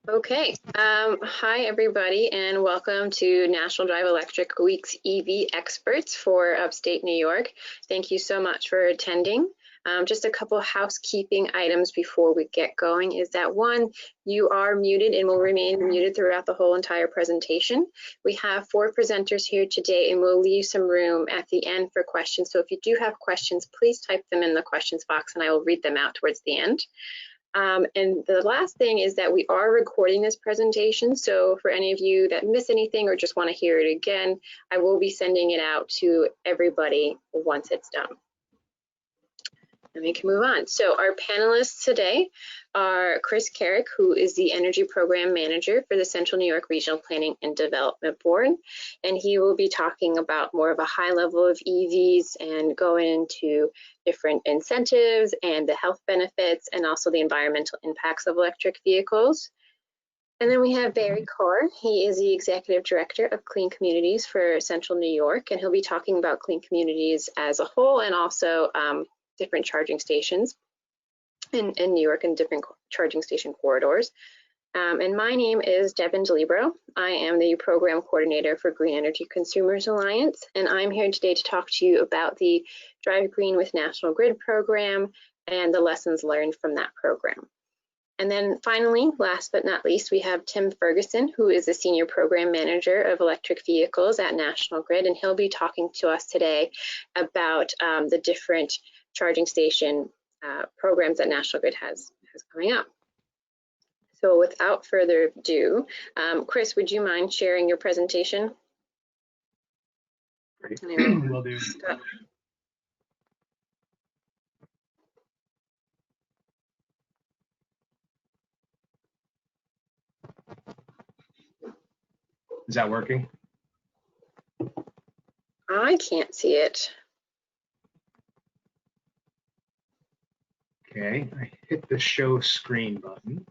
Okay, hi everybody and welcome to National Drive Electric Week's EV Experts for Upstate New York. Thank you so much for attending. Just a couple housekeeping items before we get going is that one, you are muted and will remain muted throughout the whole entire presentation. We have 4 presenters here today and we'll leave some room at the end for questions. So if you do have questions, please type them in the questions box and I will read them out towards the end. And the last thing is that we are recording this presentation. So for any of you that miss anything or just want to hear it again, I will be sending it out to everybody once it's done. And we can move on. So our panelists today are Chris Carrick, who is the Energy Program Manager for the Central New York Regional Planning and Development Board. And he will be talking about more of a high level of EVs and going into different incentives and the health benefits and also the environmental impacts of electric vehicles. And then we have Barry Carr. He is the Executive Director of Clean Communities for Central New York, and he'll be talking about clean communities as a whole and also different charging stations in New York and different charging station corridors. And my name is Devin DeLibero. I am the Program Coordinator for Green Energy Consumers Alliance, and I'm here today to talk to you about the Drive Green with National Grid program and the lessons learned from that program. And then finally, last but not least, we have Tim Ferguson, who is the Senior Program Manager of Electric Vehicles at National Grid, and he'll be talking to us today about the different charging station programs that National Grid has coming up. So without further ado, Chris, would you mind sharing your presentation? Great. Will do. Is that working? I can't see it. Okay, I hit the show screen button.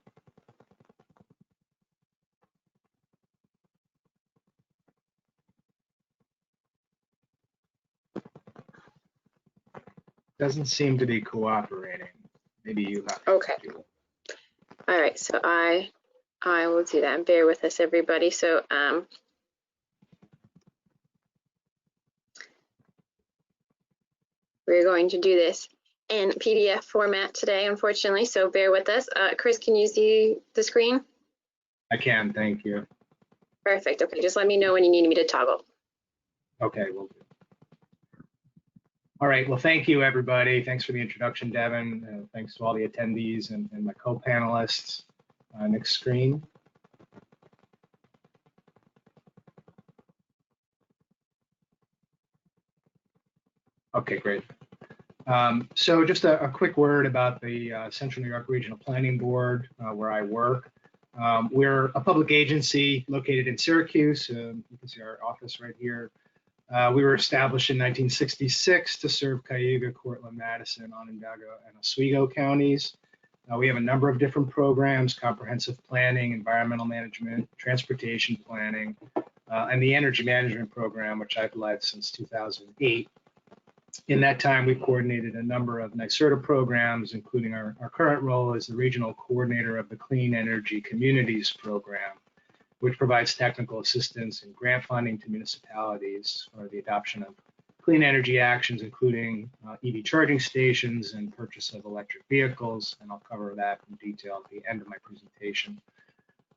Doesn't seem to be cooperating. Maybe you have to. Okay. All right, so I will do that. Bear with us, everybody. So we're going to do this in PDF format today, unfortunately, so bear with us. Chris, can you see the screen? I can, thank you. Perfect. Okay, just let me know when you need me to toggle. Okay, will do. All right, well, thank you, everybody. Thanks for the introduction, Devin. Thanks to all the attendees and my co-panelists. Next screen. Okay, great. So just a quick word about the Central New York Regional Planning Board, where I work. We're a public agency located in Syracuse. You can see our office right here. We were established in 1966 to serve Cayuga, Cortland, Madison, Onondaga, and Oswego counties. We have a number of different programs: comprehensive planning, environmental management, transportation planning, and the energy management program, which I've led since 2008. In that time, we've coordinated a number of NYSERDA programs, including our current role as the regional coordinator of the Clean Energy Communities program, which provides technical assistance and grant funding to municipalities for the adoption of clean energy actions, including EV charging stations and purchase of electric vehicles. And I'll cover that in detail at the end of my presentation.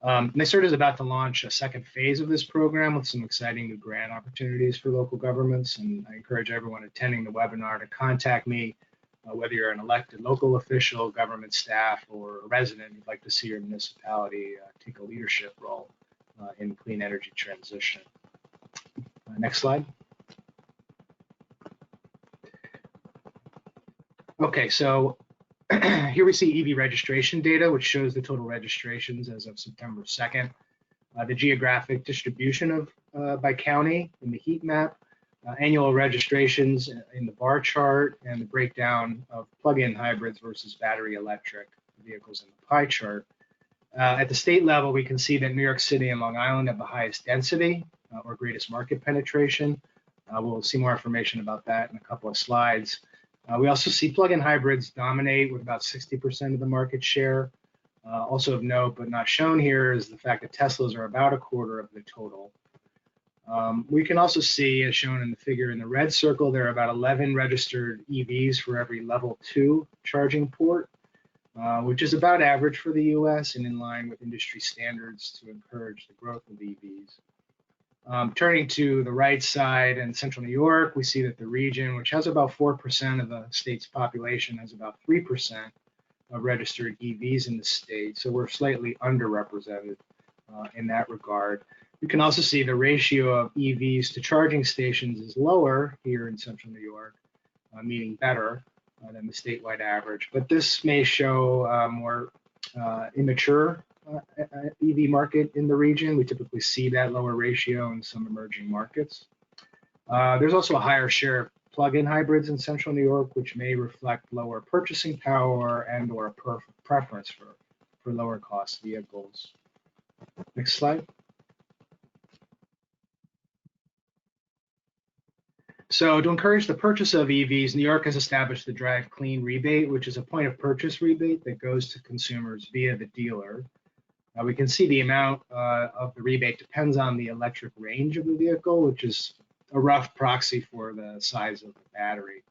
NYSERDA is about to launch a second phase of this program with some exciting new grant opportunities for local governments, and I encourage everyone attending the webinar to contact me, whether you're an elected local official, government staff, or a resident who'd like to see your municipality take a leadership role in clean energy transition. Next slide. Okay, so here we see EV registration data, which shows the total registrations as of September 2nd. The geographic distribution of by county in the heat map, annual registrations in the bar chart, and the breakdown of plug-in hybrids versus battery electric vehicles in the pie chart. At the state level, we can see that New York City and Long Island have the highest density or greatest market penetration. We'll see more information about that in a couple of slides. We also see plug-in hybrids dominate with about 60% of the market share. Also of note, but not shown here, is the fact that Teslas are about a quarter of the total. We can also see, as shown in the figure in the red circle, there are about 11 registered EVs for every level 2 charging port, which is about average for the US and in line with industry standards to encourage the growth of EVs. Turning to the right side in central New York, we see that the region, which has about 4% of the state's population, has about 3% of registered EVs in the state. So we're slightly underrepresented in that regard. You can also see the ratio of EVs to charging stations is lower here in central New York, meaning better than the statewide average. But this may show more immature EV market in the region. We typically see that lower ratio in some emerging markets. There's also a higher share of plug-in hybrids in central New York, which may reflect lower purchasing power and or a preference for lower cost vehicles. Next slide. So to encourage the purchase of EVs, New York has established the Drive Clean Rebate, which is a point of purchase rebate that goes to consumers via the dealer. We can see the amount of the rebate depends on the electric range of the vehicle, which is a rough proxy for the size of the battery.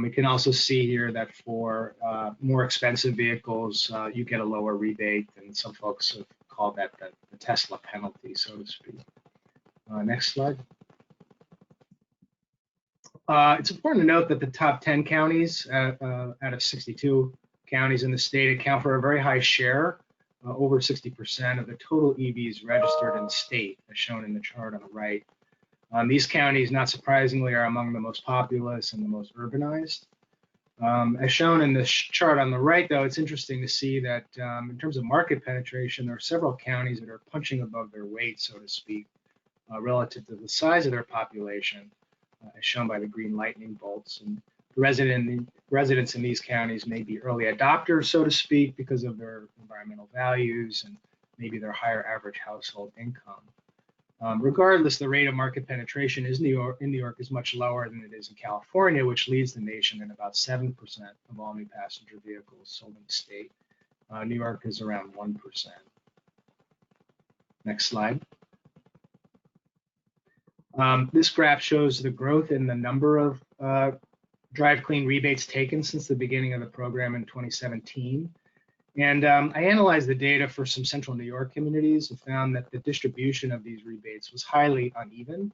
We can also see here that for more expensive vehicles, you get a lower rebate, and some folks have called that the Tesla penalty, so to speak. Next slide. It's important to note that the top 10 counties out of 62 counties in the state account for a very high share, over 60% of the total EVs registered in the state, as shown in the chart on the right. These counties, not surprisingly, are among the most populous and the most urbanized. As shown in this chart on the right, though, it's interesting to see that in terms of market penetration, there are several counties that are punching above their weight, so to speak, relative to the size of their population, as shown by the green lightning bolts. And residents in these counties may be early adopters, so to speak, because of their environmental values and maybe their higher average household income. Regardless, the rate of market penetration in New York is much lower than it is in California, which leads the nation at about 7% of all new passenger vehicles sold in the state. New York is around 1%. Next slide. This graph shows the growth in the number of Drive Clean rebates taken since the beginning of the program in 2017. And I analyzed the data for some central New York communities and found that the distribution of these rebates was highly uneven.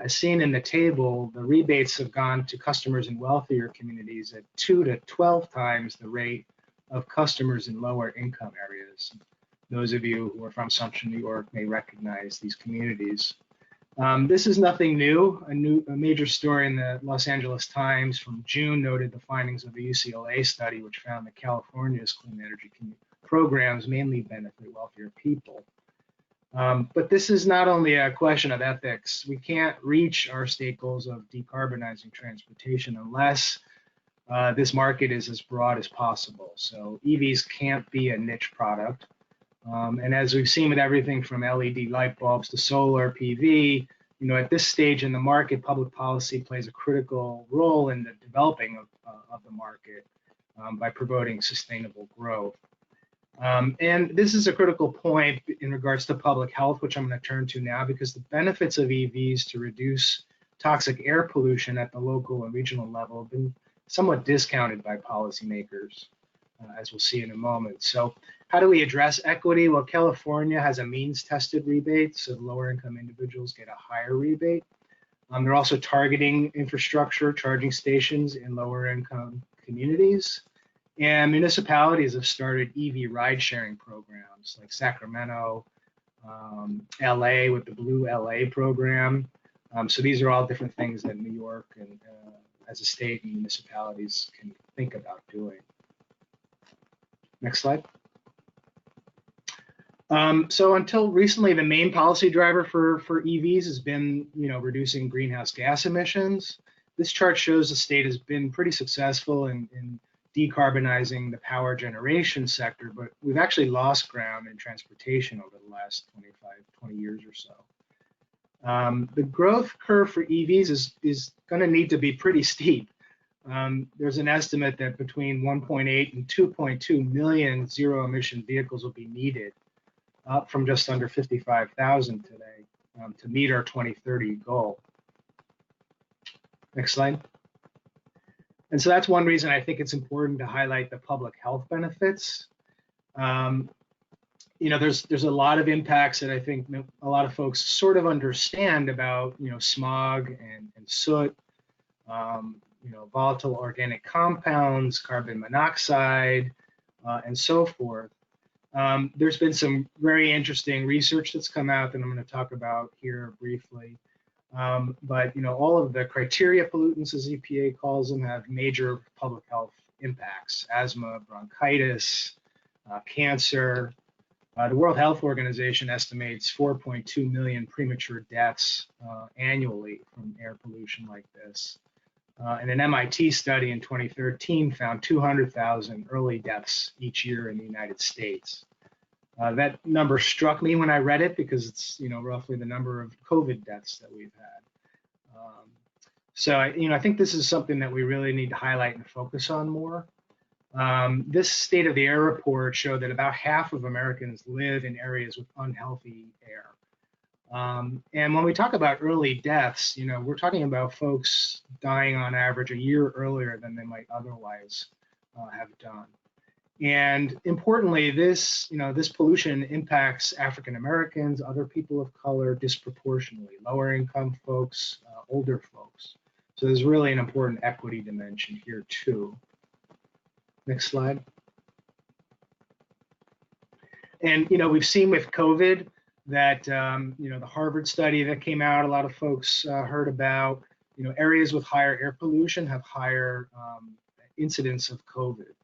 As seen in the table, the rebates have gone to customers in wealthier communities at 2 to 12 times the rate of customers in lower income areas. Those of you who are from central New York may recognize these communities. This is nothing new. A major story in the Los Angeles Times from June noted the findings of a UCLA study, which found that California's clean energy programs mainly benefit wealthier people. But this is not only a question of ethics. We can't reach our state goals of decarbonizing transportation unless this market is as broad as possible. So EVs can't be a niche product. And as we've seen with everything from LED light bulbs to solar PV, at this stage in the market, public policy plays a critical role in the developing of the market by promoting sustainable growth. And this is a critical point in regards to public health, which I'm going to turn to now, because the benefits of EVs to reduce toxic air pollution at the local and regional level have been somewhat discounted by policymakers, as we'll see in a moment. So how do we address equity? Well, California has a means-tested rebate, so lower-income individuals get a higher rebate. They're also targeting infrastructure, charging stations in lower-income communities. And municipalities have started EV ride-sharing programs like Sacramento, LA with the Blue LA program. So these are all different things that New York and as a state and municipalities can think about doing. Next slide. So until recently, the main policy driver for EVs has been, reducing greenhouse gas emissions. This chart shows the state has been pretty successful in decarbonizing the power generation sector, but we've actually lost ground in transportation over the last 20 years or so. The growth curve for EVs is going to need to be pretty steep. there's an estimate that between 1.8 and 2.2 million zero-emission vehicles will be needed, up from just under 55,000 today, to meet our 2030 goal. Next slide. And so that's one reason I think it's important to highlight the public health benefits. There's a lot of impacts that I think a lot of folks sort of understand about, smog and soot, volatile organic compounds, carbon monoxide, and so forth. There's been some very interesting research that's come out that I'm going to talk about here briefly. But all of the criteria pollutants, as EPA calls them, have major public health impacts: asthma, bronchitis, cancer. The World Health Organization estimates 4.2 million premature deaths annually from air pollution like this. And an MIT study in 2013 found 200,000 early deaths each year in the United States. That number struck me when I read it because it's roughly the number of COVID deaths that we've had. So I think this is something that we really need to highlight and focus on more. This State of the Air report showed that about half of Americans live in areas with unhealthy air. And when we talk about early deaths, we're talking about folks dying on average a year earlier than they might otherwise have done. And importantly, this pollution impacts African Americans, other people of color disproportionately, lower income folks, older folks. So there's really an important equity dimension here too. Next slide. And we've seen with COVID that the Harvard study that came out, a lot of folks heard about. Areas with higher air pollution have higher incidence of COVID.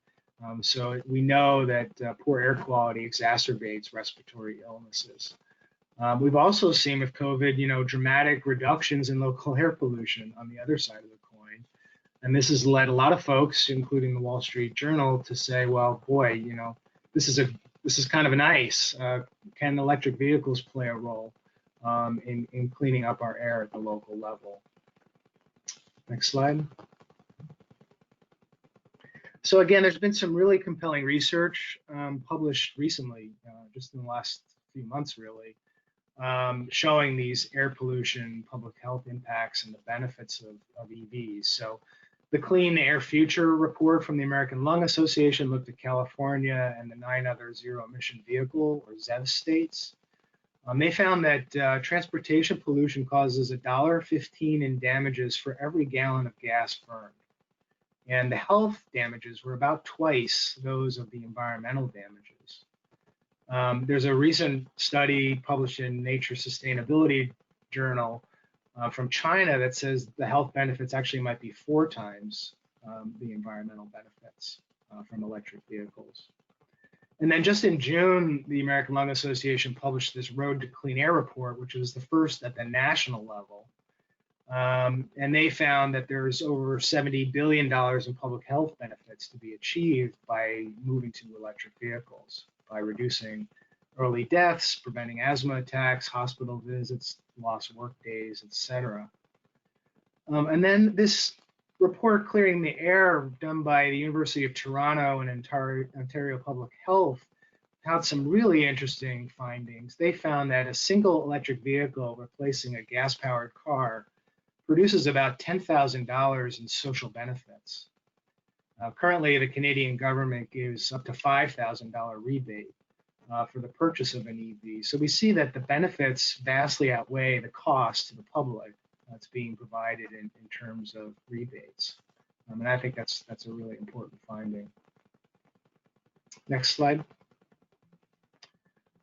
So we know that poor air quality exacerbates respiratory illnesses. We've also seen with COVID, dramatic reductions in local air pollution on the other side of the coin. And this has led a lot of folks, including the Wall Street Journal, to say, well, boy, this is kind of nice. Can electric vehicles play a role in cleaning up our air at the local level? Next slide. So again, there's been some really compelling research published recently, just in the last few months, really, showing these air pollution, public health impacts, and the benefits of EVs. So the Clean Air Future report from the American Lung Association looked at California and the 9 other zero-emission vehicle, or ZEV states. They found that transportation pollution causes $1.15 in damages for every gallon of gas burned. And the health damages were about twice those of the environmental damages. There's a recent study published in Nature Sustainability Journal from China that says the health benefits actually might be 4 times the environmental benefits from electric vehicles. And then just in June, the American Lung Association published this Road to Clean Air report, which was the first at the national level. And they found that there's over $70 billion in public health benefits to be achieved by moving to electric vehicles, by reducing early deaths, preventing asthma attacks, hospital visits, lost work days, etc. And then this report, Clearing the Air, done by the University of Toronto and Ontario Public Health, had some really interesting findings. They found that a single electric vehicle replacing a gas-powered car produces about $10,000 in social benefits. Currently, the Canadian government gives up to $5,000 rebate for the purchase of an EV. So we see that the benefits vastly outweigh the cost to the public that's being provided in terms of rebates. And I think that's a really important finding. Next slide.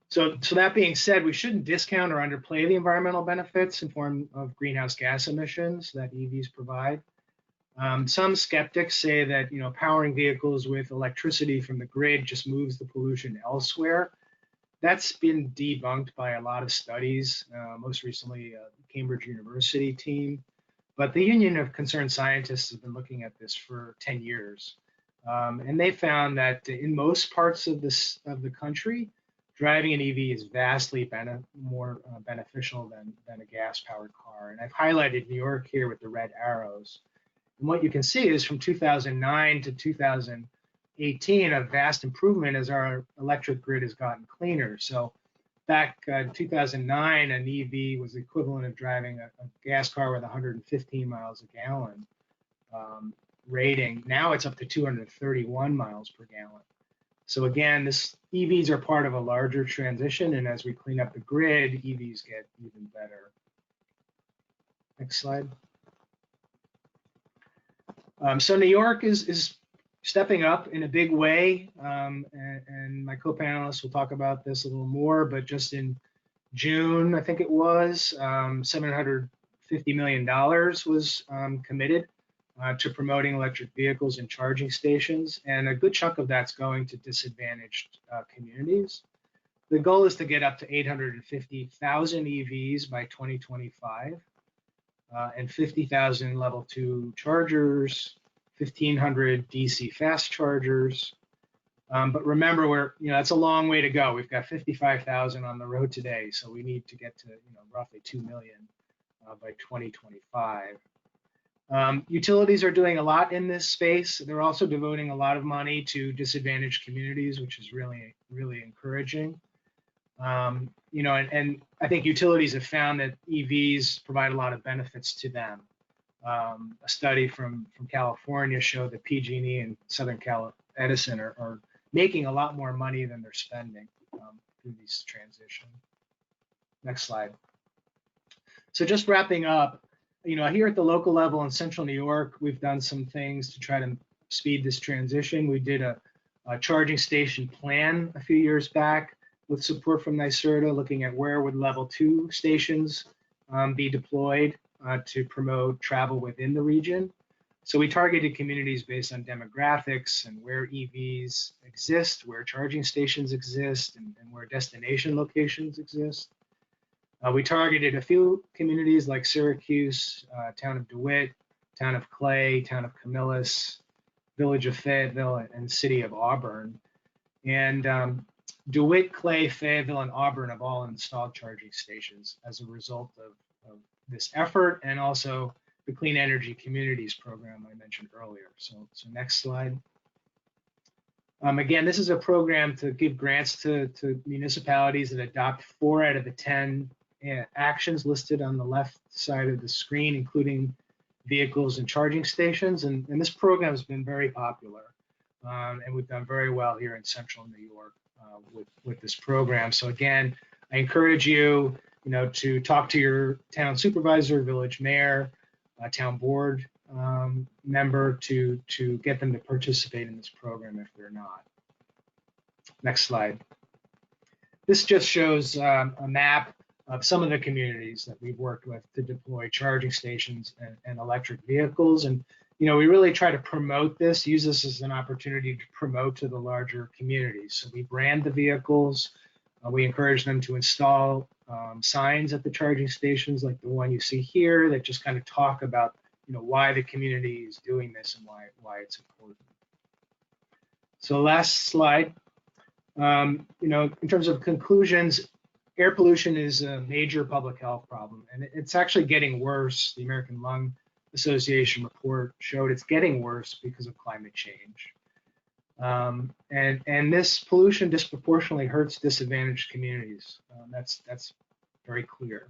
So that being said, we shouldn't discount or underplay the environmental benefits in form of greenhouse gas emissions that EVs provide. Some skeptics say that powering vehicles with electricity from the grid just moves the pollution elsewhere. That's been debunked by a lot of studies, most recently Cambridge University team. But the Union of Concerned Scientists has been looking at this for 10 years. And they found that in most parts of the country, driving an EV is vastly more beneficial than a gas-powered car. And I've highlighted New York here with the red arrows. And what you can see is from 2009 to 2018, a vast improvement as our electric grid has gotten cleaner. So back in 2009, an EV was the equivalent of driving a gas car with 115 miles a gallon rating. Now it's up to 231 miles per gallon. So again, EVs are part of a larger transition, and as we clean up the grid, EVs get even better. Next slide. So New York is stepping up in a big way, and my co-panelists will talk about this a little more, but just in June, I think it was, $750 million was committed to promoting electric vehicles and charging stations, and a good chunk of that's going to disadvantaged communities. The goal is to get up to 850,000 EVs by 2025, and 50,000 level 2 chargers, 1,500 DC fast chargers. But remember, that's a long way to go. We've got 55,000 on the road today, so we need to get to roughly 2 million by 2025. Utilities are doing a lot in this space. They're also devoting a lot of money to disadvantaged communities, which is really, really encouraging. And I think utilities have found that EVs provide a lot of benefits to them. A study from California showed that PG&E and Southern Cal Edison are making a lot more money than they're spending through these transition. Next slide. So just wrapping up, here at the local level in Central New York, we've done some things to try to speed this transition. We did a charging station plan a few years back with support from NYSERDA, looking at where would level 2 stations be deployed to promote travel within the region. So we targeted communities based on demographics and where EVs exist, where charging stations exist, and where destination locations exist. We targeted a few communities like Syracuse, Town of DeWitt, Town of Clay, Town of Camillus, Village of Fayetteville, and City of Auburn. And DeWitt, Clay, Fayetteville, and Auburn have all installed charging stations as a result of this effort, and also the Clean Energy Communities program I mentioned earlier. So next slide. Again, this is a program to give grants to municipalities that adopt 4 out of the 10 actions listed on the left side of the screen, including vehicles and charging stations. And this program has been very popular, and we've done very well here in Central New York with this program. So again, I encourage you, to talk to your town supervisor, village mayor, town board member to get them to participate in this program if they're not. Next slide. This just shows a map of some of the communities that we've worked with to deploy charging stations and electric vehicles. And, we really try to promote this, use this as an opportunity to promote to the larger communities. So we brand the vehicles. We encourage them to install signs at the charging stations like the one you see here that just kind of talk about, why the community is doing this and why it's important. So last slide. In terms of conclusions, air pollution is a major public health problem, and it's actually getting worse. The American Lung Association report showed it's getting worse because of climate change. And this pollution disproportionately hurts disadvantaged communities. That's very clear.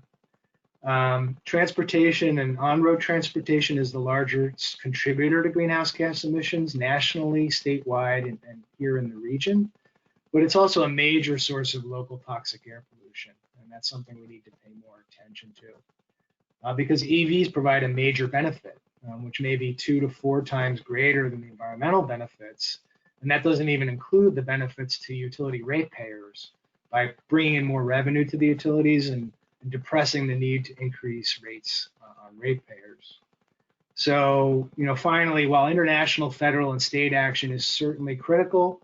Transportation and on-road transportation is the largest contributor to greenhouse gas emissions nationally, statewide, and here in the region. But it's also a major source of local toxic air pollution, and that's something we need to pay more attention to. Because EVs provide a major benefit, which may be 2 to 4 times greater than the environmental benefits. And that doesn't even include the benefits to utility ratepayers by bringing in more revenue to the utilities and depressing the need to increase rates on ratepayers. So, finally, while international, federal, and state action is certainly critical,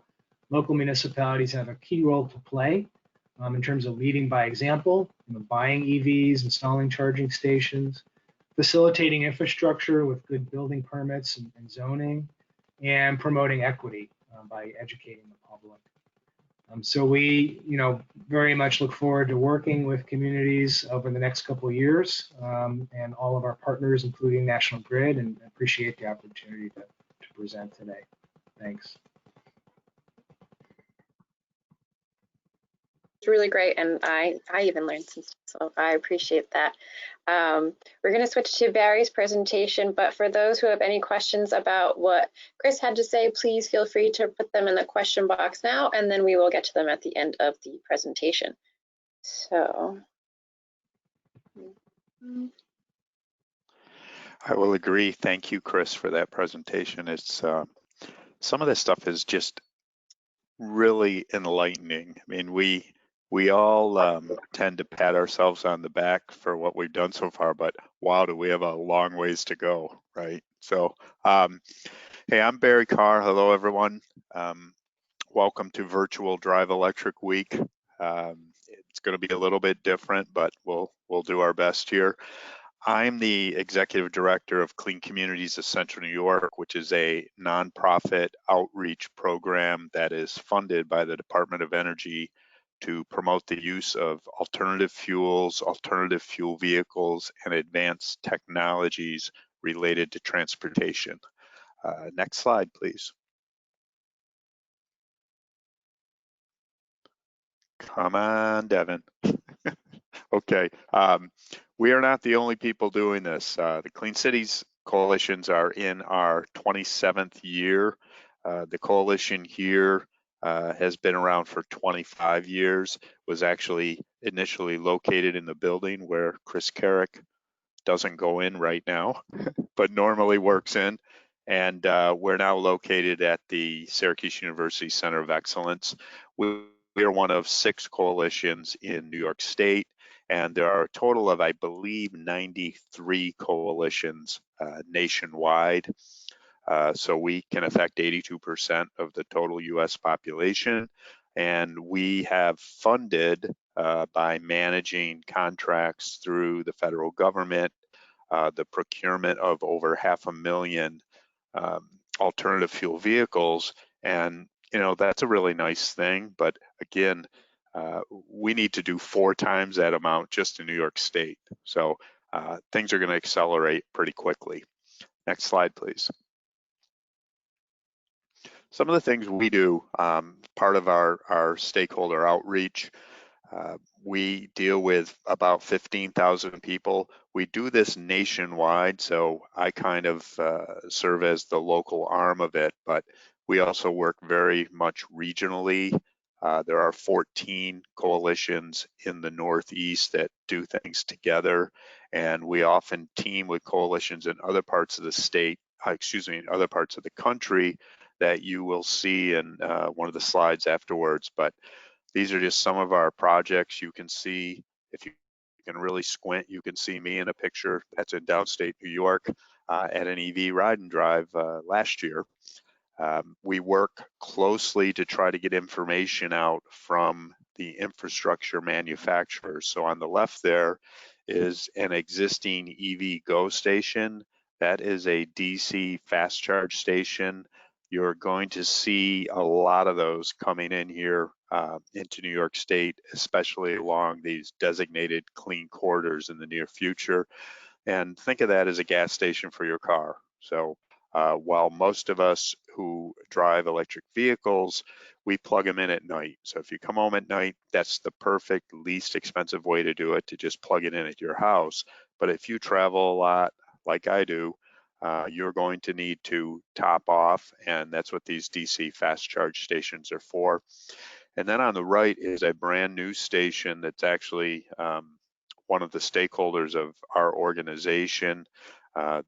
local municipalities have a key role to play in terms of leading by example, buying EVs, installing charging stations, facilitating infrastructure with good building permits and zoning, and promoting equity by educating the public. So we, very much look forward to working with communities over the next couple of years and all of our partners, including National Grid, and appreciate the opportunity to present today. Thanks. It's really great, and I even learned some stuff, so I appreciate that. We're going to switch to Barry's presentation, but for those who have any questions about what Chris had to say, please feel free to put them in the question box now, and then we will get to them at the end of the presentation. So. I will agree. Thank you, Chris, for that presentation. It's some of this stuff is just really enlightening. I mean, we all tend to pat ourselves on the back for what we've done so far, but wow, do we have a long ways to go, right? So, hey, I'm Barry Carr. Hello, everyone. Welcome to Virtual Drive Electric Week. It's going to be a little bit different, but we'll do our best here. I'm the executive director of Clean Communities of Central New York, which is a nonprofit outreach program that is funded by the Department of Energy to promote the use of alternative fuels, alternative fuel vehicles, and advanced technologies related to transportation. Next slide, please. Come on, Devin. Okay, we are not the only people doing this. The Clean Cities coalitions are in our 27th year. The coalition here has been around for 25 years, was actually initially located in the building where Chris Carrick doesn't go in right now, but normally works in. And we're now located at the Syracuse University Center of Excellence. We are one of 6 coalitions in New York State, and there are a total of, I believe, 93 coalitions nationwide. So we can affect 82% of the total US population. And we have funded by managing contracts through the federal government, the procurement of over 500,000 alternative fuel vehicles. And, that's a really nice thing. But again, we need to do 4 times that amount just in New York State. So things are going to accelerate pretty quickly. Next slide, please. Some of the things we do, part of our stakeholder outreach, we deal with about 15,000 people. We do this nationwide, so I kind of serve as the local arm of it, but we also work very much regionally. There are 14 coalitions in the Northeast that do things together, and we often team with coalitions in other parts of the state, in other parts of the country that you will see in one of the slides afterwards. But these are just some of our projects. You can see, if you can really squint, you can see me in a picture that's in downstate New York at an EV ride and drive last year. We work closely to try to get information out from the infrastructure manufacturers. So on the left there is an existing EV GO station. That is a DC fast charge station. You're going to see a lot of those coming in here into New York State, especially along these designated clean corridors in the near future. And think of that as a gas station for your car. So while most of us who drive electric vehicles, we plug them in at night. So if you come home at night, that's the perfect, least expensive way to do it, to just plug it in at your house. But if you travel a lot, like I do, you're going to need to top off, and that's what these DC fast charge stations are for. And then on the right is a brand new station that's actually one of the stakeholders of our organization.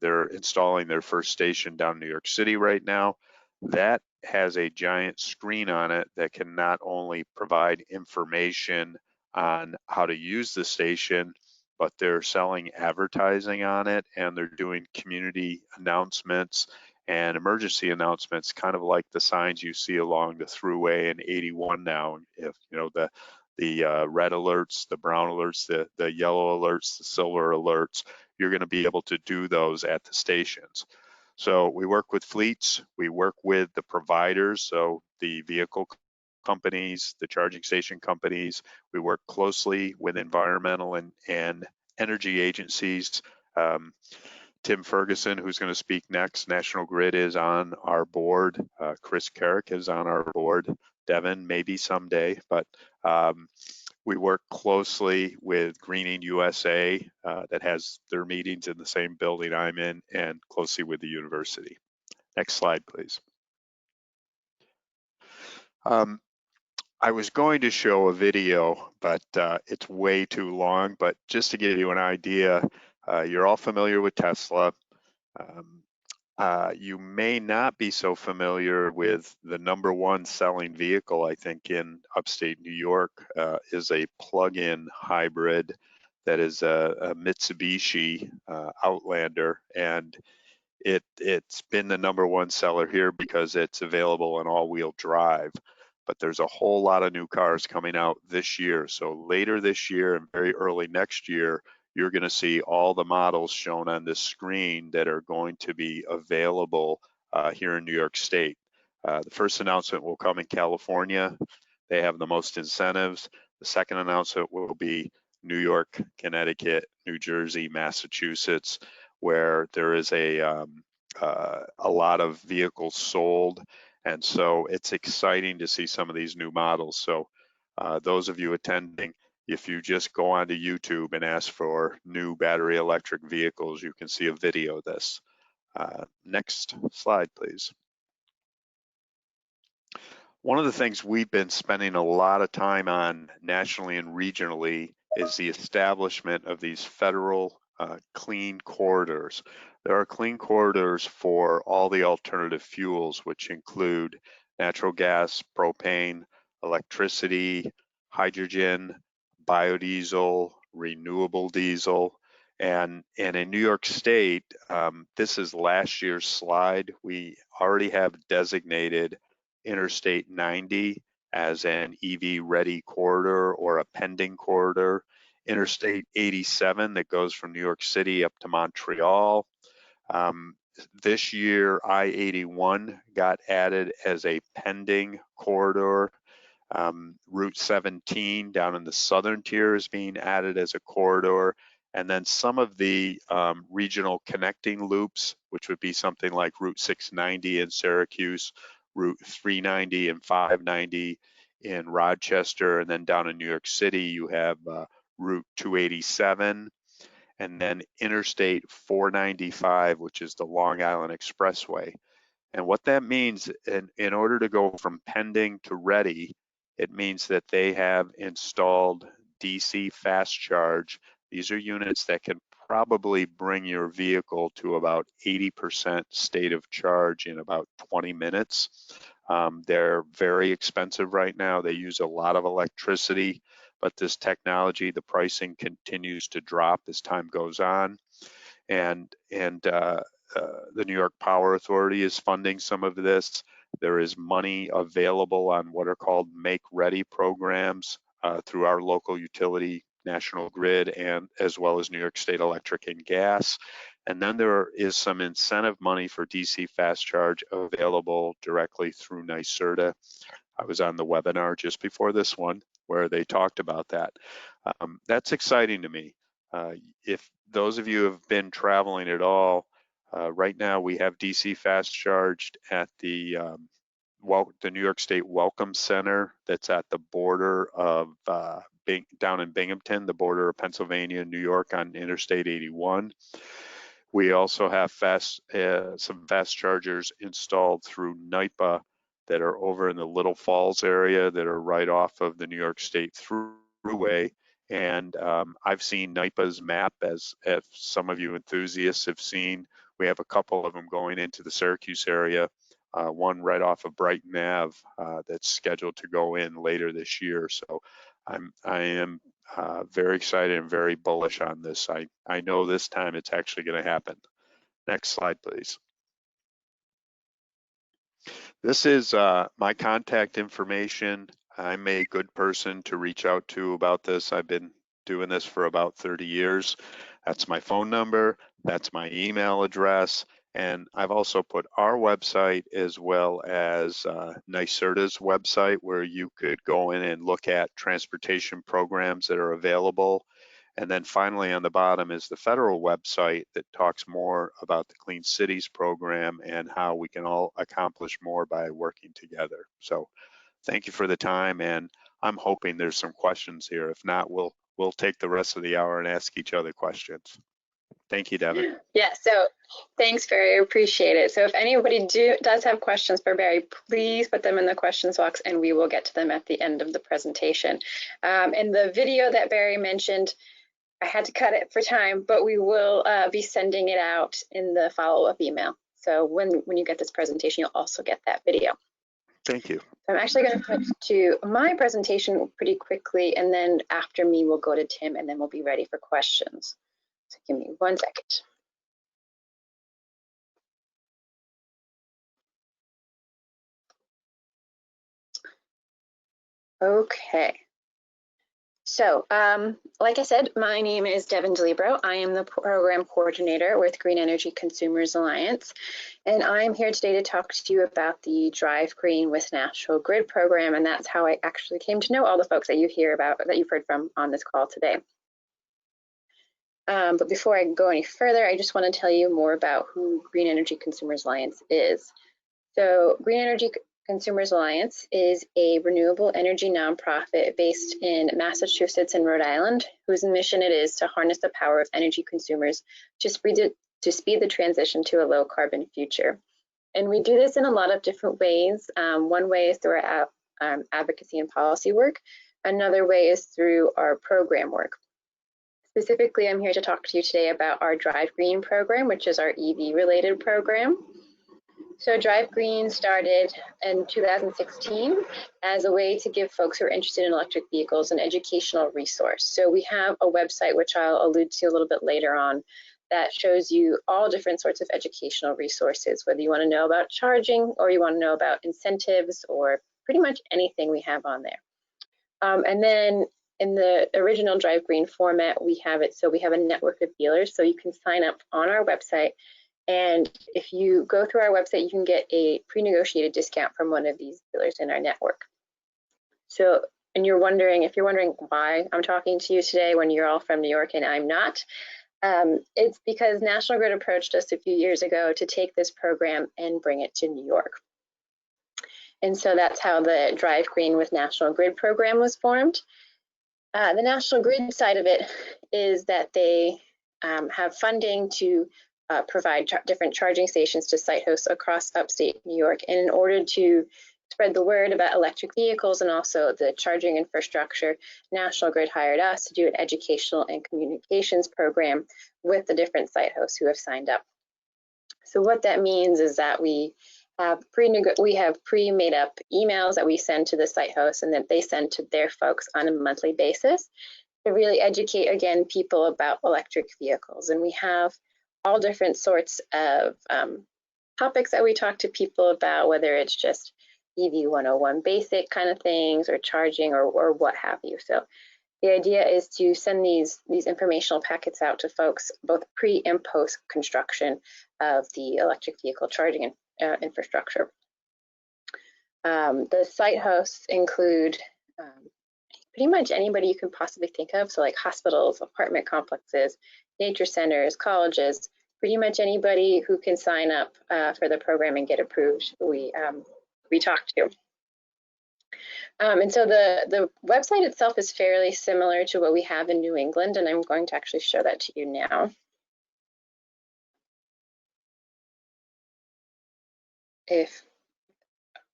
They're installing their first station down in New York City right now. That has a giant screen on it that can not only provide information on how to use the station, but they're selling advertising on it, and they're doing community announcements and emergency announcements, kind of like the signs you see along the thruway in 81 now. If the red alerts, the brown alerts, the yellow alerts, the silver alerts, you're going to be able to do those at the stations. So we work with fleets, we work with the providers, so the vehicle companies, the charging station companies. We work closely with environmental and energy agencies. Tim Ferguson, who's going to speak next, National Grid is on our board. Chris Carrick is on our board. Devin, maybe someday, but we work closely with Greening USA that has their meetings in the same building I'm in, and closely with the university. Next slide, please. I was going to show a video, but it's way too long. But just to give you an idea, you're all familiar with Tesla. You may not be so familiar with the #1 selling vehicle, I think, in upstate New York is a plug-in hybrid that is a Mitsubishi Outlander. And it's been the #1 seller here because it's available in all-wheel drive. But there's a whole lot of new cars coming out this year. So later this year and very early next year, you're going to see all the models shown on this screen that are going to be available here in New York State. The first announcement will come in California. They have the most incentives. The second announcement will be New York, Connecticut, New Jersey, Massachusetts, where there is a lot of vehicles sold. And so it's exciting to see some of these new models. So those of you attending, if you just go onto YouTube and ask for new battery electric vehicles, you can see a video of this. Next slide, please. One of the things we've been spending a lot of time on nationally and regionally is the establishment of these federal clean corridors. There are clean corridors for all the alternative fuels, which include natural gas, propane, electricity, hydrogen, biodiesel, renewable diesel. And in New York State, this is last year's slide. We already have designated Interstate 90 as an EV ready corridor or a pending corridor, Interstate 87 that goes from New York City up to Montreal. This year, I-81 got added as a pending corridor. Route 17 down in the southern tier is being added as a corridor. And then some of the regional connecting loops, which would be something like Route 690 in Syracuse, Route 390 and 590 in Rochester, and then down in New York City, you have Route 287, and then Interstate 495, which is the Long Island Expressway. And what that means, in order to go from pending to ready, it means that they have installed DC fast charge. These are units that can probably bring your vehicle to about 80% state of charge in about 20 minutes. They're very expensive right now. They use a lot of electricity, but this technology, the pricing continues to drop as time goes on. And the New York Power Authority is funding some of this. There is money available on what are called Make Ready programs through our local utility, National Grid, and as well as New York State Electric and Gas. And then there is some incentive money for DC fast charge available directly through NYSERDA. I was on the webinar just before this one where they talked about that. That's exciting to me. If those of you have been traveling at all, right now we have DC fast charged at the New York State Welcome Center that's at the border of down in Binghamton, the border of Pennsylvania and New York on Interstate 81. We also have some fast chargers installed through NYPA that are over in the Little Falls area that are right off of the New York State Thruway. And I've seen NYPA's map, as some of you enthusiasts have seen. We have a couple of them going into the Syracuse area, one right off of Brighton Ave that's scheduled to go in later this year. So I am very excited and very bullish on this. I know this time it's actually going to happen. Next slide, please. This is my contact information. I'm a good person to reach out to about this. I've been doing this for about 30 years. That's my phone number. That's my email address. And I've also put our website as well as NYSERDA's website, where you could go in and look at transportation programs that are available. And then finally on the bottom is the federal website that talks more about the Clean Cities program and how we can all accomplish more by working together. So thank you for the time, and I'm hoping there's some questions here. If not, we'll take the rest of the hour and ask each other questions. Thank you, Devin. Yeah, so thanks, Barry. I appreciate it. So if anybody does have questions for Barry, please put them in the questions box and we will get to them at the end of the presentation. And the video that Barry mentioned, I had to cut it for time, but we will be sending it out in the follow-up email. So when you get this presentation, you'll also get that video. Thank you. I'm actually going to switch to my presentation pretty quickly, and then after me, we'll go to Tim, and then we'll be ready for questions. So give me 1 second. Okay. So, like I said, my name is Devin DeLibero. I am the program coordinator with Green Energy Consumers Alliance, and I'm here today to talk to you about the Drive Green with National Grid program, and that's how I actually came to know all the folks that you've heard from on this call today. But before I go any further, I just want to tell you more about who Green Energy Consumers Alliance is. So Green Energy Consumers Alliance is a renewable energy nonprofit based in Massachusetts and Rhode Island, whose mission it is to harness the power of energy consumers to speed the transition to a low carbon future. And we do this in a lot of different ways. One way is through our advocacy and policy work. Another way is through our program work. Specifically, I'm here to talk to you today about our Drive Green program, which is our EV related program. So Drive Green started in 2016 as a way to give folks who are interested in electric vehicles an educational resource. So we have a website, which I'll allude to a little bit later on, that shows you all different sorts of educational resources, whether you want to know about charging or you want to know about incentives or pretty much anything we have on there. And then in the original Drive Green format, we have it so we have a network of dealers, so you can sign up on our website. And if you go through our website, you can get a pre-negotiated discount from one of these dealers in our network. So, and if you're wondering why I'm talking to you today when you're all from New York and I'm not, it's because National Grid approached us a few years ago to take this program and bring it to New York. And so that's how the Drive Green with National Grid program was formed. The National Grid side of it is that they have funding to provide different charging stations to site hosts across upstate New York. And in order to spread the word about electric vehicles and also the charging infrastructure, National Grid hired us to do an educational and communications program with the different site hosts who have signed up. So what that means is that we have pre-made up emails that we send to the site hosts and that they send to their folks on a monthly basis to really educate, again, people about electric vehicles. And we have all different sorts of topics that we talk to people about, whether it's just EV 101 basic kind of things or charging or what have you. So the idea is to send these informational packets out to folks both pre and post construction of the electric vehicle charging infrastructure. The site hosts include pretty much anybody you can possibly think of. So like hospitals, apartment complexes, nature centers, colleges, pretty much anybody who can sign up for the program and get approved, we talk to. And so the website itself is fairly similar to what we have in New England, and I'm going to actually show that to you now.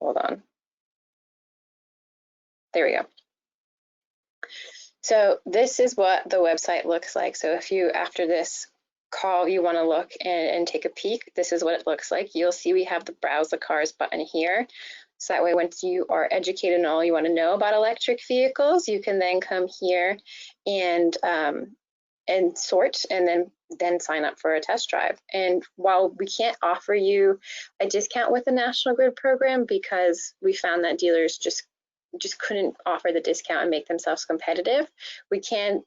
Hold on. There we go. So this is what the website looks like. So if you, after this call, you want to look and take a peek, this is what it looks like. You'll see we have the Browse the Cars button here. So that way, once you are educated in all you want to know about electric vehicles, you can then come here and sort and then sign up for a test drive. And while we can't offer you a discount with the National Grid program because we found that dealers just couldn't offer the discount and make themselves competitive, we can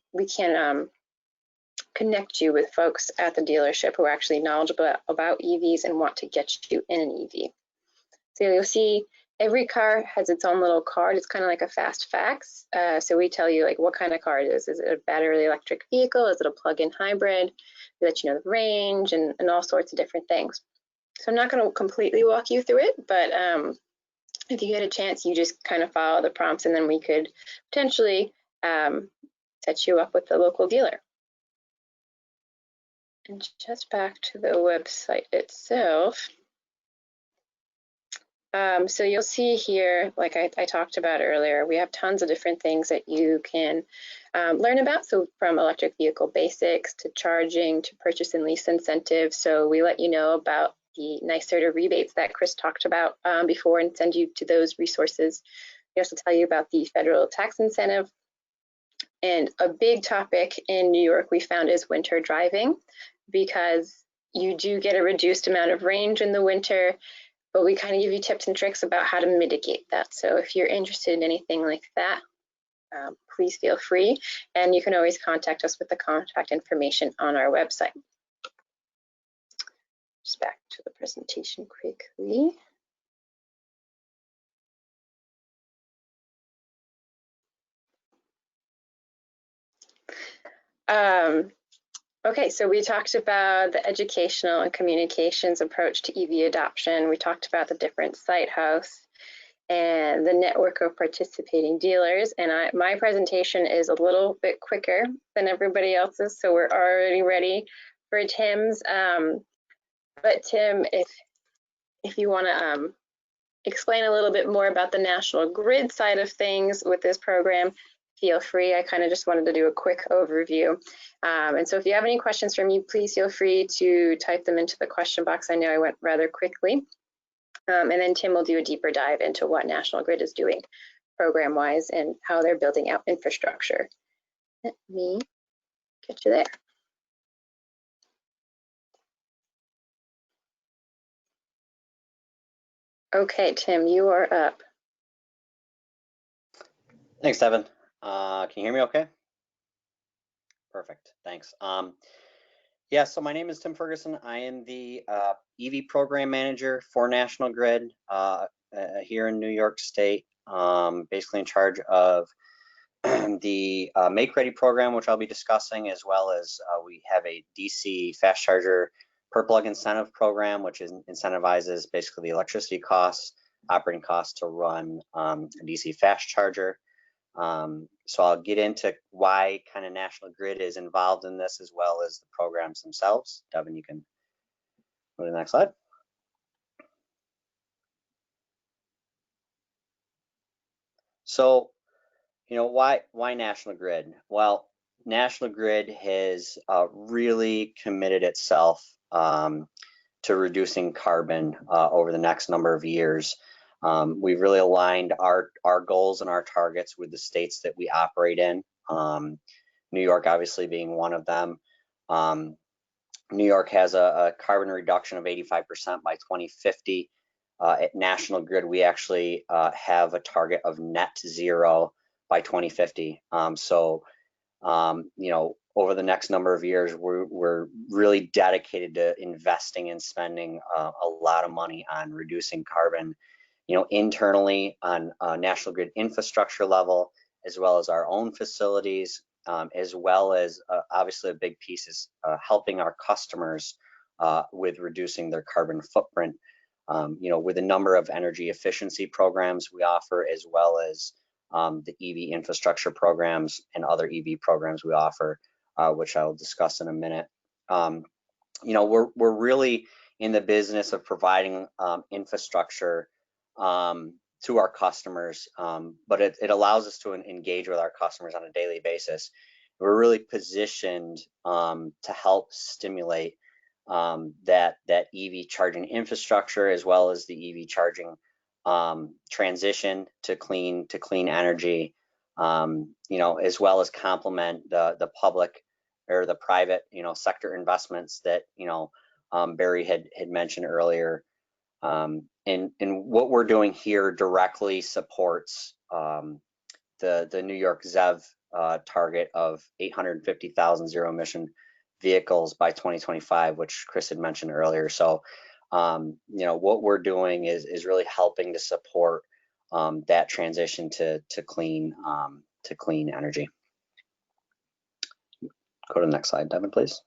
connect you with folks at the dealership who are actually knowledgeable about EVs and want to get you in an EV. So you'll see every car has its own little card. It's kind of like a fast facts. So we tell you like what kind of car it is. Is it a battery electric vehicle? Is it a plug-in hybrid? We let you know the range and all sorts of different things. So I'm not going to completely walk you through it, but if you get a chance, you just kind of follow the prompts, and then we could potentially set you up with the local dealer. And just back to the website itself. So you'll see here, like I talked about earlier, we have tons of different things that you can learn about. So from electric vehicle basics to charging to purchase and lease incentives. So we let you know about the NYSERDA rebates that Chris talked about before and send you to those resources. We also tell you about the federal tax incentive. And a big topic in New York we found is winter driving, because you do get a reduced amount of range in the winter, but we kind of give you tips and tricks about how to mitigate that. So if you're interested in anything like that, please feel free. And you can always contact us with the contact information on our website. Just back to the presentation quickly. Okay, so we talked about the educational and communications approach to EV adoption. We talked about the different site hosts and the network of participating dealers. And my presentation is a little bit quicker than everybody else's, so we're already ready for Tim's. But Tim, if you want to explain a little bit more about the national grid side of things with this program, feel free. I kind of just wanted to do a quick overview. And so if you have any questions for me, please feel free to type them into the question box. I know I went rather quickly. And then Tim will do a deeper dive into what National Grid is doing program-wise and how they're building out infrastructure. Let me get you there. Okay, Tim, you are up. Thanks, Devin. Can you hear me okay? Perfect, thanks. Yeah, so my name is Tim Ferguson. I am the EV program manager for National Grid here in New York State, basically in charge of the Make Ready program, which I'll be discussing, as well as we have a DC fast charger per plug incentive program, which incentivizes basically the electricity costs, operating costs to run a DC fast charger. So I'll get into why kind of National Grid is involved in this, as well as the programs themselves. Devin, you can go to the next slide. So, you know, why National Grid? Well, National Grid has really committed itself to reducing carbon over the next number of years. We've really aligned our goals and our targets with the states that we operate in. New York obviously being one of them. New York has a carbon reduction of 85% by 2050. At National Grid, we actually have a target of net zero by 2050. You know, over the next number of years, we're really dedicated to investing and spending a lot of money on reducing carbon, you know, internally on National Grid infrastructure level, as well as our own facilities, as well as obviously a big piece is helping our customers with reducing their carbon footprint, you know, with a number of energy efficiency programs we offer, as well as the EV infrastructure programs and other EV programs we offer, which I'll discuss in a minute. You know, we're really in the business of providing infrastructure to our customers, but it allows us to engage with our customers on a daily basis. We're really positioned to help stimulate that EV charging infrastructure, as well as the EV charging transition to clean energy, you know, as well as complement the public or the private, you know, sector investments that, you know, Barry had mentioned earlier. And what we're doing here directly supports the New York ZEV target of 850,000 zero emission vehicles by 2025, which Chris had mentioned earlier. So, you know, what we're doing is really helping to support that transition to clean energy. Go to the next slide, Devin, please.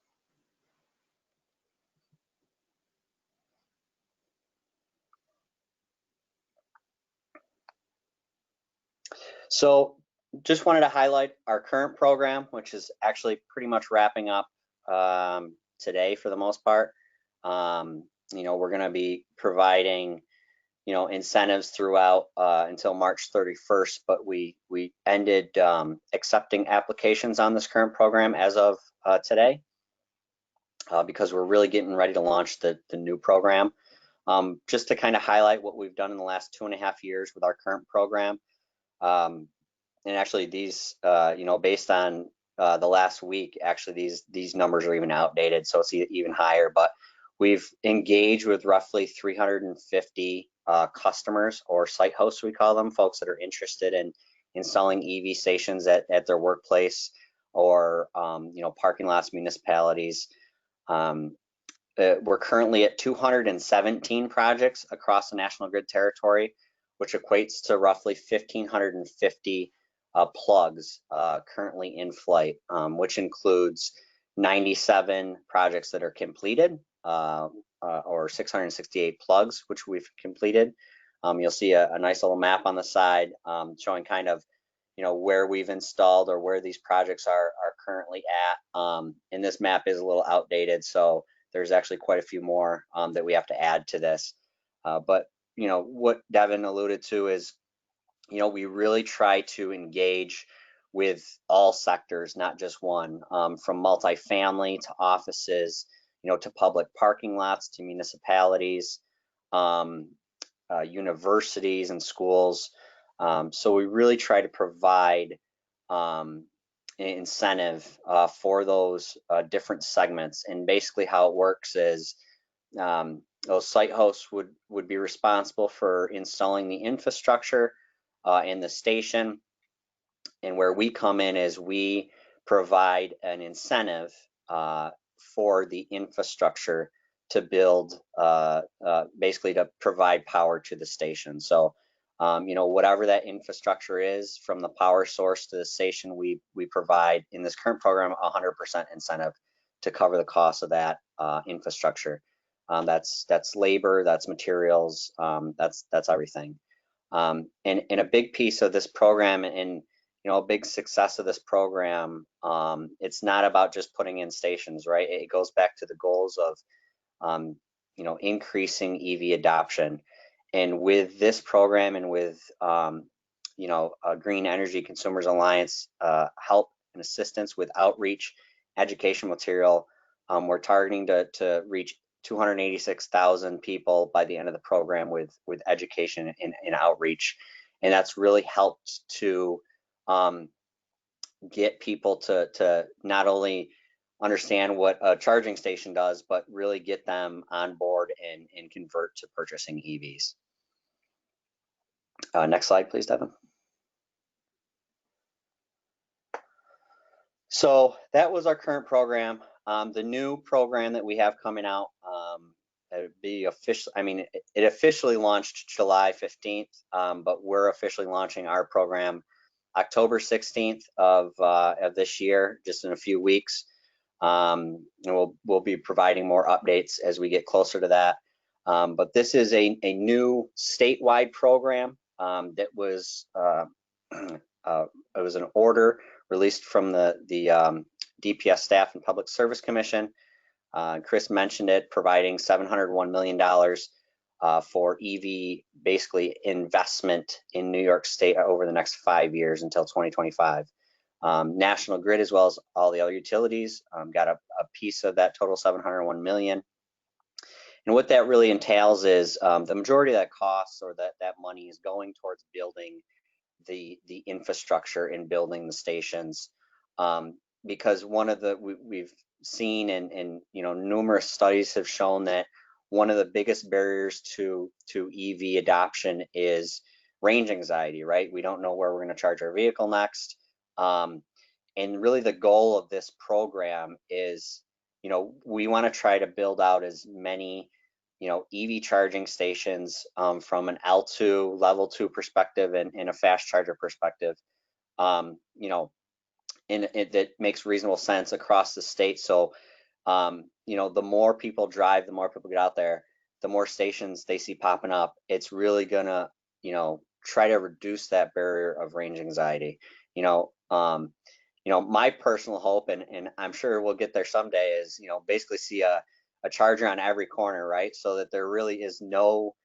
So just wanted to highlight our current program, which is actually pretty much wrapping up today for the most part. You know, we're going to be providing, you know, incentives throughout until March 31st, but we ended accepting applications on this current program as of today because we're really getting ready to launch the new program. Just to kind of highlight what we've done in the last 2.5 years with our current program. And actually these, you know, based on the last week, actually these numbers are even outdated, so it's even higher, but we've engaged with roughly 350 customers or site hosts, we call them, folks that are interested in installing EV stations at their workplace or, you know, parking lots, municipalities. We're currently at 217 projects across the National Grid territory, which equates to roughly 1,550 plugs currently in flight, which includes 97 projects that are completed or 668 plugs, which we've completed. You'll see a nice little map on the side showing kind of, you know, where we've installed or where these projects are currently at. And this map is a little outdated, so there's actually quite a few more that we have to add to this. But, you know, what Devin alluded to is, you know, we really try to engage with all sectors, not just one, from multifamily to offices, you know, to public parking lots, to municipalities, universities and schools. So we really try to provide an incentive for those different segments. And basically how it works is those site hosts would be responsible for installing the infrastructure in the station. And where we come in is we provide an incentive for the infrastructure to build, basically to provide power to the station. So, you know, whatever that infrastructure is, from the power source to the station, we provide in this current program 100% incentive to cover the cost of that infrastructure. That's labor, that's materials, that's everything. And a big piece of this program, and you know, a big success of this program, it's not about just putting in stations, right? It goes back to the goals of, you know, increasing EV adoption. And with this program and with, you know, Green Energy Consumers Alliance help and assistance with outreach, education material, we're targeting to reach 286,000 people by the end of the program with education and outreach. And that's really helped to get people to not only understand what a charging station does, but really get them on board and convert to purchasing EVs. Next slide, please, Devin. So that was our current program. The new program that we have coming out, it officially launched July 15th, but we're officially launching our program October 16th of this year, just in a few weeks. And we'll be providing more updates as we get closer to that. But this is a new statewide program that was it was an order released from the DPS Staff and Public Service Commission. Chris mentioned it, providing $701 million for EV, basically investment in New York State over the next 5 years until 2025. National Grid, as well as all the other utilities, got a piece of that total $701 million. And what that really entails is the majority of that cost or that money is going towards building the infrastructure and building the stations, because one of the we've seen and you know, numerous studies have shown that one of the biggest barriers to EV adoption is range anxiety, right? We don't know where we're going to charge our vehicle next, and really the goal of this program is you know, we want to try to build out as many, you know, EV charging stations from an L2 level 2 perspective and a fast charger perspective, you know, that makes reasonable sense across the state. So, you know, the more people drive, the more people get out there, the more stations they see popping up. It's really gonna, you know, try to reduce that barrier of range anxiety. You know, my personal hope, and I'm sure we'll get there someday, is, you know, basically see a charger on every corner, right? So that there really is no,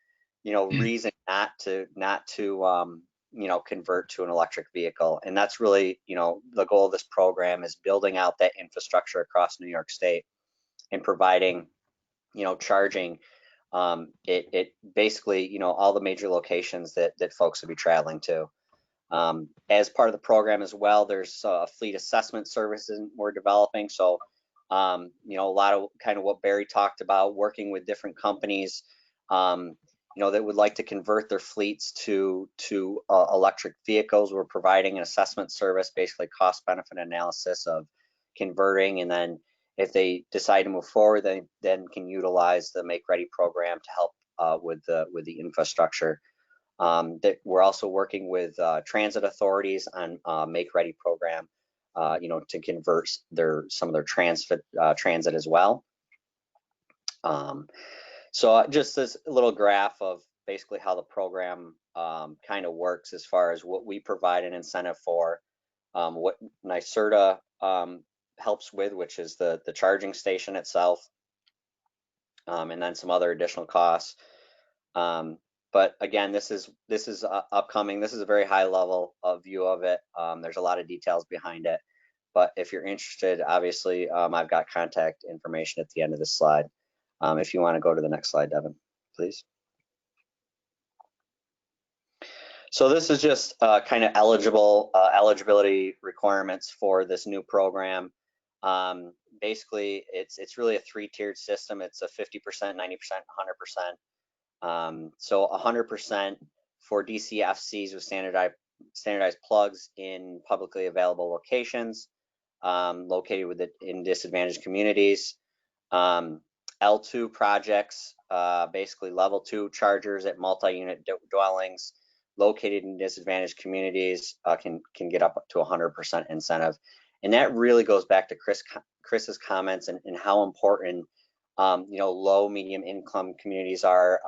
you know, reason not to you know, convert to an electric vehicle. And that's really, you know, the goal of this program, is building out that infrastructure across New York State and providing, you know, charging. It basically, you know, all the major locations that folks will be traveling to. As part of the program as well, there's a fleet assessment services we're developing. So, you know, a lot of kind of what Barry talked about, working with different companies, you know, that would like to convert their fleets to electric vehicles. We're providing an assessment service, basically cost benefit analysis of converting, and then if they decide to move forward, they then can utilize the Make Ready program to help with the infrastructure. That we're also working with transit authorities on Make Ready program, you know, to convert some of their transit as well. So just this little graph of basically how the program kind of works as far as what we provide an incentive for, what NYSERDA helps with, which is the charging station itself, and then some other additional costs. But again, this is upcoming. This is a very high level of view of it. There's a lot of details behind it, but if you're interested, obviously, I've got contact information at the end of this slide. If you want to go to the next slide, Devin, please. So this is just kind of eligibility requirements for this new program. Basically, it's really a three-tiered system. It's a 50%, 90%, 100%. So 100% for DCFCs with standardized plugs in publicly available locations, located in disadvantaged communities. L2 projects, basically level 2 chargers at multi-unit dwellings located in disadvantaged communities, can get up to 100% incentive. And that really goes back to Chris's comments and how important, you know, low, medium income communities are,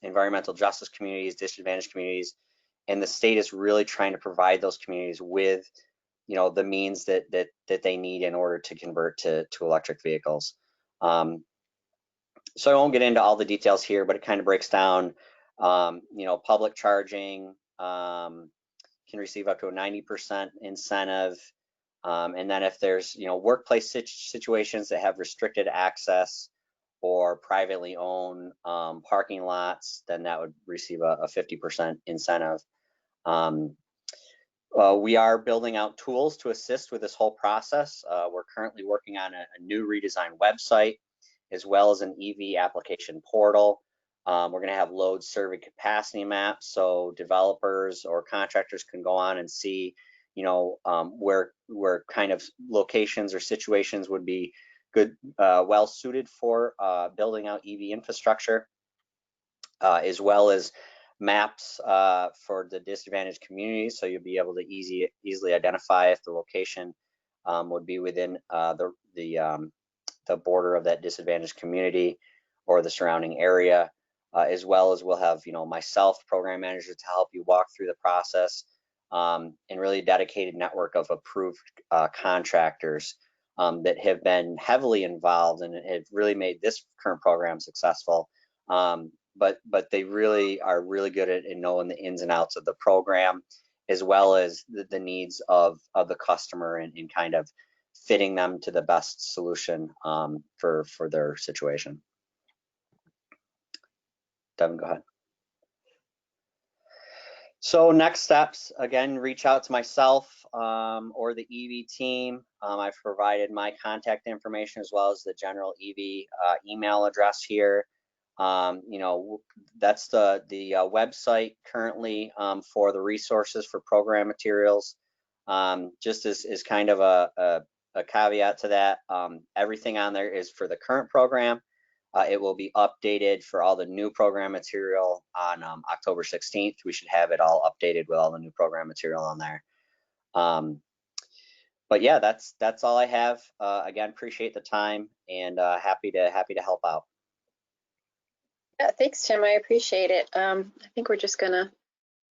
environmental justice communities, disadvantaged communities, and the state is really trying to provide those communities with, you know, the means that they need in order to convert to electric vehicles. So I won't get into all the details here, but it kind of breaks down, you know, public charging can receive up to a 90% incentive. And then if there's, you know, workplace situations that have restricted access or privately owned parking lots, then that would receive a 50% incentive. We are building out tools to assist with this whole process. We're currently working on a new redesigned website, as well as an EV application portal. We're going to have load survey capacity maps, so developers or contractors can go on and see, you know, where kind of locations or situations would be good, well suited for building out EV infrastructure, as well as maps for the disadvantaged communities, so you'll be able to easily identify if the location would be within the border of that disadvantaged community or the surrounding area, as well as we'll have, you know, myself, program manager, to help you walk through the process, and really a dedicated network of approved contractors that have been heavily involved and have really made this current program successful. But they really are really good at knowing the ins and outs of the program, as well as the needs of the customer and kind of fitting them to the best solution for their situation. Devin, go ahead. So next steps, again, reach out to myself or the EV team. I've provided my contact information as well as the general EV email address here. You know, that's the website currently for the resources for program materials. Just as kind of a caveat to that. Everything on there is for the current program. It will be updated for all the new program material on October 16th. We should have it all updated with all the new program material on there. But yeah, that's all I have. Again, appreciate the time and happy to help out. Yeah, thanks, Tim. I appreciate it. I think we're just I'm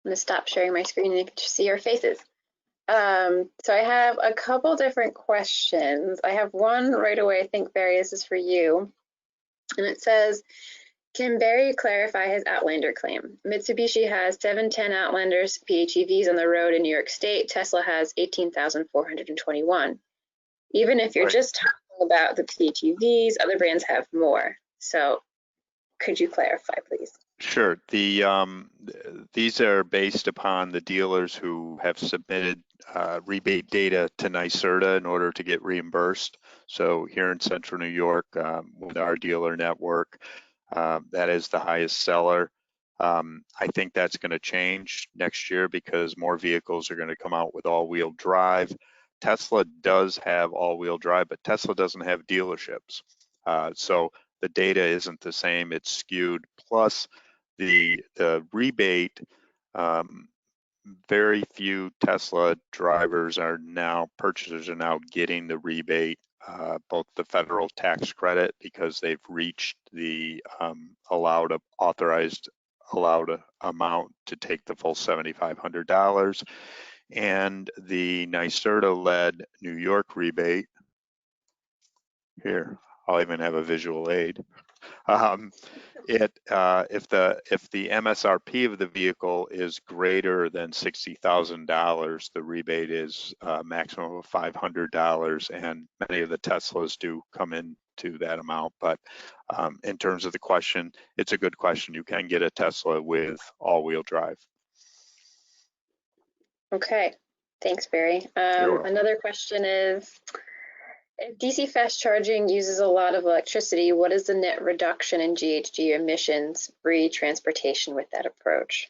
gonna stop sharing my screen and you can just see our faces. So I have a couple different questions. I have one right away. I think, Barry, this is for you. And it says, can Barry clarify his Outlander claim? Mitsubishi has 710 Outlanders PHEVs on the road in New York State. Tesla has 18,421. Even if you're just talking about the PHEVs, other brands have more. So could you clarify, please? Sure. These are based upon the dealers who have submitted rebate data to NYSERDA in order to get reimbursed. So here in Central New York, with our dealer network, that is the highest seller. I think that's going to change next year because more vehicles are going to come out with all-wheel drive. Tesla does have all-wheel drive, but Tesla doesn't have dealerships. So the data isn't the same, it's skewed. Plus the rebate, very few Tesla purchasers are now getting the rebate, both the federal tax credit because they've reached the authorized amount to take the full $7,500, and the NYSERDA-led New York rebate. Here, I'll even have a visual aid. If the MSRP of the vehicle is greater than $60,000, the rebate is a maximum of $500, and many of the Teslas do come into that amount. But in terms of the question, it's a good question. You can get a Tesla with all-wheel drive. Okay, thanks, Barry. Another question is, if DC fast charging uses a lot of electricity, what is the net reduction in GHG emissions pre-transportation with that approach?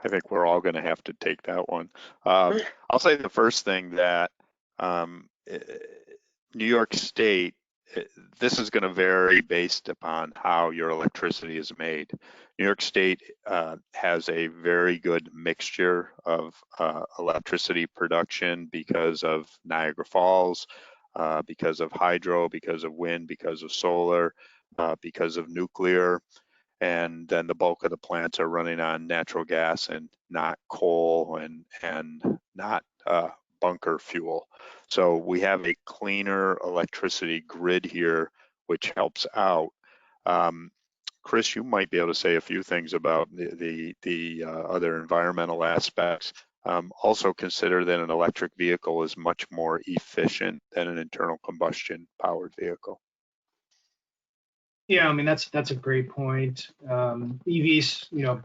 I think we're all going to have to take that one. I'll say the first thing that New York State, this is going to vary based upon how your electricity is made. New York State has a very good mixture of electricity production because of Niagara Falls, because of hydro, because of wind, because of solar, because of nuclear. And then the bulk of the plants are running on natural gas and not coal and not bunker fuel. So we have a cleaner electricity grid here, which helps out. Chris, you might be able to say a few things about the other environmental aspects. Also consider that an electric vehicle is much more efficient than an internal combustion powered vehicle. Yeah, I mean, that's a great point. EVs,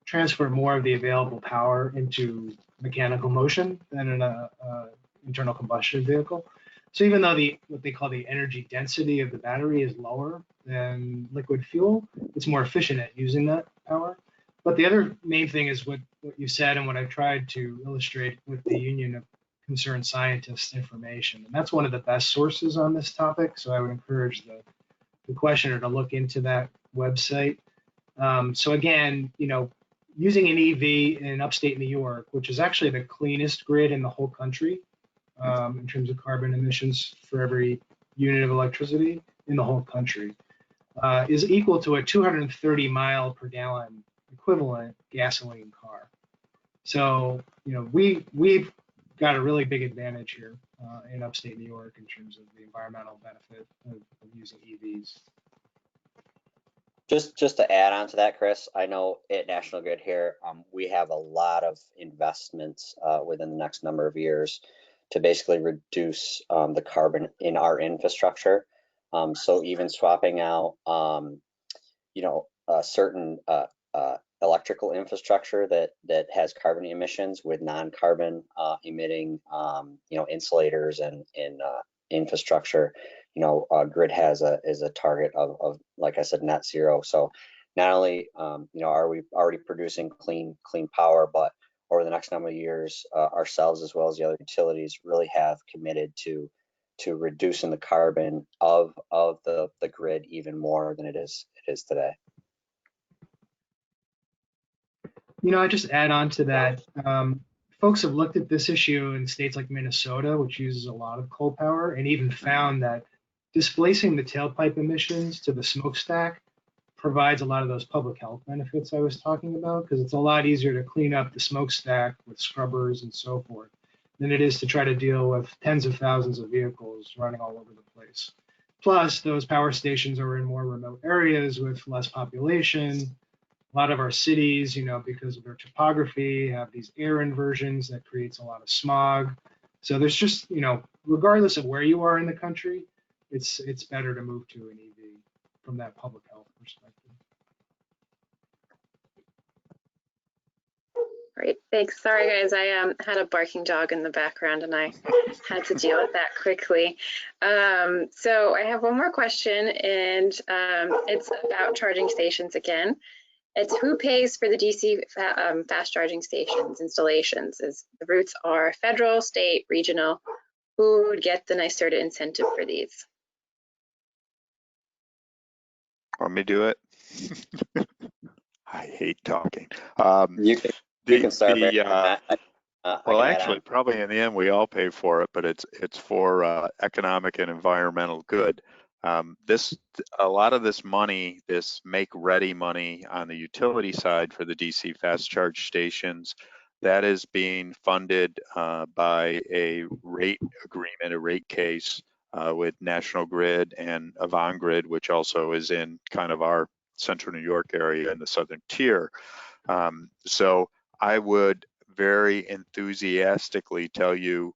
transfer more of the available power into mechanical motion than an internal combustion vehicle. So even though what they call the energy density of the battery is lower than liquid fuel, it's more efficient at using that power. But the other main thing is what you said and what I've tried to illustrate with the Union of Concerned Scientists information. And that's one of the best sources on this topic. So I would encourage the questioner to look into that website. So again, using an EV in upstate New York, which is actually the cleanest grid in the whole country in terms of carbon emissions for every unit of electricity in the whole country, is equal to a 230 mile per gallon equivalent gasoline car. So, we've got a really big advantage here in upstate New York in terms of the environmental benefit of using EVs. Just to add on to that, Chris, I know at National Grid here, we have a lot of investments within the next number of years to basically reduce the carbon in our infrastructure. So even swapping out, certain electrical infrastructure that has carbon emissions with non-carbon emitting, insulators and infrastructure. Grid is a target of, like I said, net zero. So not only are we already producing clean power, but over the next number of years, ourselves as well as the other utilities really have committed to reducing the carbon of the grid even more than it is today. You know, I just add on to that. Folks have looked at this issue in states like Minnesota, which uses a lot of coal power, and even found that displacing the tailpipe emissions to the smokestack provides a lot of those public health benefits I was talking about, because it's a lot easier to clean up the smokestack with scrubbers and so forth than it is to try to deal with tens of thousands of vehicles running all over the place. Plus, those power stations are in more remote areas with less population. A lot of our cities, you know, because of their topography, have these air inversions that creates a lot of smog. So there's just, you know, regardless of where you are in the country, it's better to move to an EV from that public health perspective. Great, thanks. Sorry guys, I had a barking dog in the background and I had to deal with that quickly. So I have one more question, and it's about charging stations again. It's who pays for the DC fast charging stations installations? The routes are federal, state, regional. Who would get the NYSERDA incentive for these? Want me to do it? I hate talking. You can start. Well, actually, probably in the end, we all pay for it, but it's for economic and environmental good. A lot of this money, this make-ready money on the utility side for the DC fast charge stations, that is being funded by a rate agreement, a rate case with National Grid and Avangrid, which also is in kind of our Central New York area in the southern tier. So I would very enthusiastically tell you,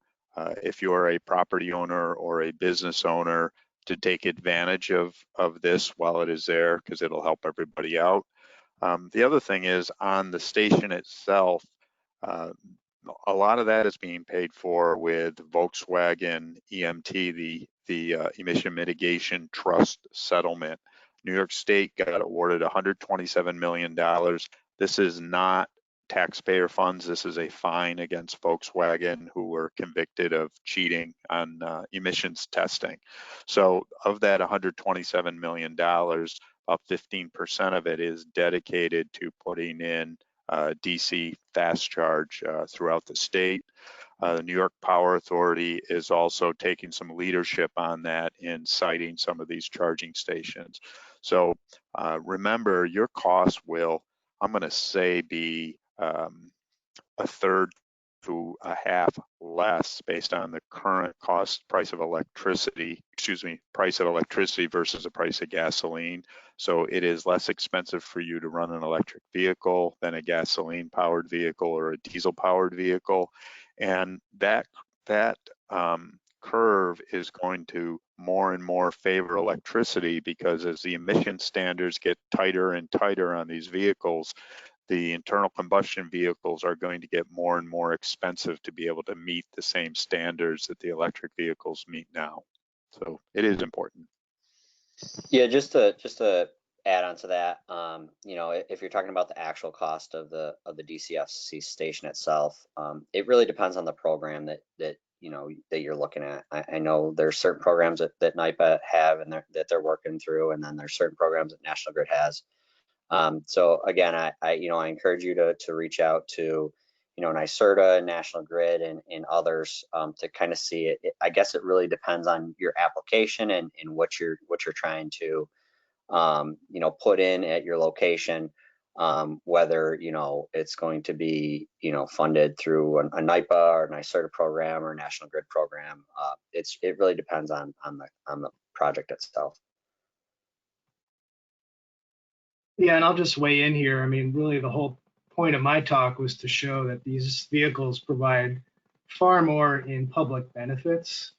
if you're a property owner or a business owner, to take advantage of this while it is there, because it'll help everybody out. The other thing is, on the station itself, a lot of that is being paid for with Volkswagen EMT, the Emission Mitigation Trust settlement. New York State got awarded $127 million. This is not taxpayer funds. This is a fine against Volkswagen, who were convicted of cheating on emissions testing. So of that $127 million, about 15% of it is dedicated to putting in DC fast charge throughout the state. The New York Power Authority is also taking some leadership on that in siting some of these charging stations. So remember, your cost will, I'm going to say, be a third to a half less based on the current price of electricity versus the price of gasoline. So it is less expensive for you to run an electric vehicle than a gasoline powered vehicle or a diesel powered vehicle. And that curve is going to more and more favor electricity, because as the emission standards get tighter and tighter on these vehicles, the internal combustion vehicles are going to get more and more expensive to be able to meet the same standards that the electric vehicles meet now. So it is important. Yeah, just to add on to that, you know, if you're talking about the actual cost of the DCFC station itself, it really depends on the program that you know that you're looking at. I know there's certain programs that NYPA have and that they're working through, and then there's certain programs that National Grid has. So again, I encourage you to reach out to, you know, NYSERDA, National Grid, and others to kind of see it. I guess it really depends on your application and what you're trying to, you know, put in at your location, whether, you know, it's going to be, you know, funded through a NYPA or NYSERDA program or National Grid program. It really depends on the project itself. Yeah, and I'll just weigh in here. I mean, really the whole point of my talk was to show that these vehicles provide far more in public benefits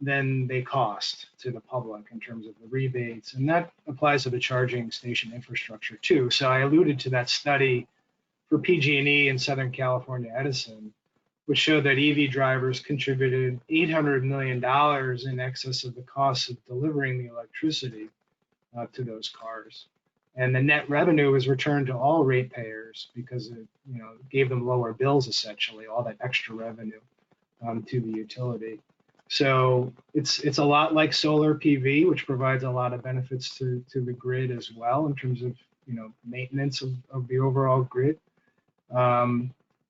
than they cost to the public in terms of the rebates. And that applies to the charging station infrastructure too. So I alluded to that study for PG&E in Southern California Edison, which showed that EV drivers contributed $800 million in excess of the cost of delivering the electricity to those cars. And the net revenue was returned to all ratepayers because it, gave them lower bills, essentially, all that extra revenue to the utility. So it's a lot like solar PV, which provides a lot of benefits to the grid as well in terms of maintenance of the overall grid.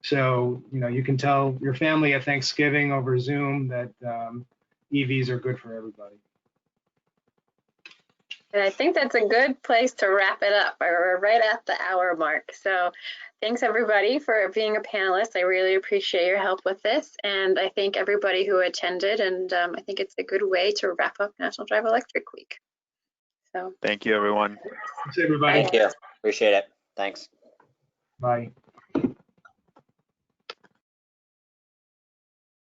So you can tell your family at Thanksgiving over Zoom that EVs are good for everybody. And I think that's a good place to wrap it up. We're right at the hour mark. So thanks everybody for being a panelist. I really appreciate your help with this. And I thank everybody who attended. And I think it's a good way to wrap up National Drive Electric Week. So thank you, everyone. Thanks, everybody. Thank you. Appreciate it. Thanks. Bye.